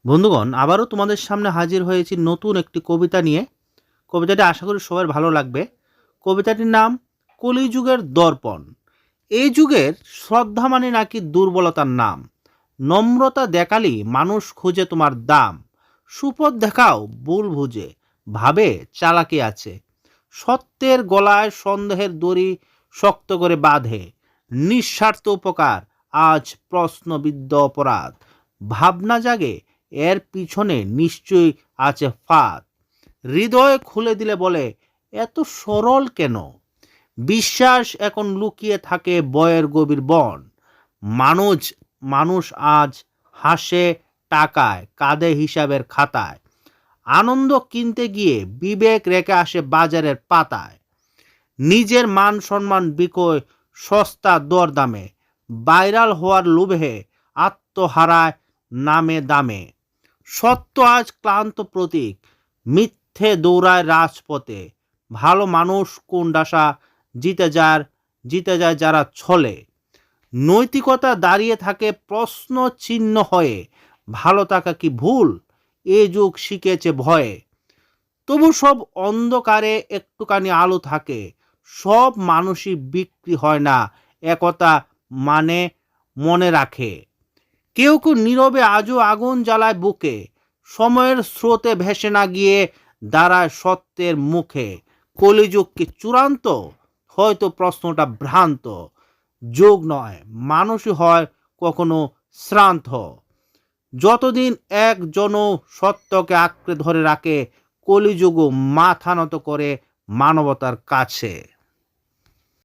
বন্ধুগণ, আবারও তোমাদের সামনে হাজির হয়েছি নতুন একটি কবিতা নিয়ে। কবিতাটি আশা করি সবার ভালো লাগবে। কবিতাটির নাম কলিযুগের দর্পণ। এই যুগের শ্রদ্ধা মানে নাকি দুর্বলতার নাম। নম্রতা দেখালি মানুষ খুঁজে তোমার দাম। সুপথ দেখাও ভুল বুঝে, ভাবে চালাকি আছে। সত্যের গলায় সন্দেহের দড়ি শক্ত করে বাঁধে। নিঃস্বার্থ উপকার আজ প্রশ্নবিদ্ধ অপরাধ। ভাবনা জাগে এর পিছনে নিশ্চয়ই আছে ফাঁদ। হৃদয় খুলে দিলে বলে এত সরল কেন। বিশ্বাস এখন লুকিয়ে থাকে বয়ের গভীর বন। মানুষ মানুষ আজ হাসে টাকায়, কাঁদে হিসাবের খাতায়। আনন্দ কিনতে গিয়ে বিবেক রেখে আসে বাজারের পাতায়। নিজের মান সম্মান বিকয় সস্তা দরদামে। ভাইরাল হওয়ার লোভে আত্মহারায় নামে দামে। সত্য আজ ক্লান্ত প্রতীক, মিথ্যে দৌড়ায় রাজপথে। ভালো মানুষ কোন ডাসা জিতে যায় যারা ছলে। নৈতিকতা দাঁড়িয়ে থাকে প্রশ্ন চিহ্ন হয়ে। ভালো থাকা কি ভুল, এ যুগ শিখেছে ভয়ে। তবু সব অন্ধকারে একটুখানি আলো থাকে। সব মানুষই বিক্রি হয় না, একথা মানে মনে রাখে। কেউ কেউ নীরবে আজও আগুন জ্বালায় বুকে। সময়ের স্রোতে ভেসে না গিয়ে দাঁড়ায় সত্যের মুখে। কলিযুগ কি চূড়ান্ত? হয়তো প্রশ্নটা ভ্রান্ত। যোগ নয়, মানুষই হয় কখনো শ্রান্ত। যতদিন একজন সত্যকে আঁকড়ে ধরে রাখে, কলিযুগ মাথা নত করে মানবতার কাছে।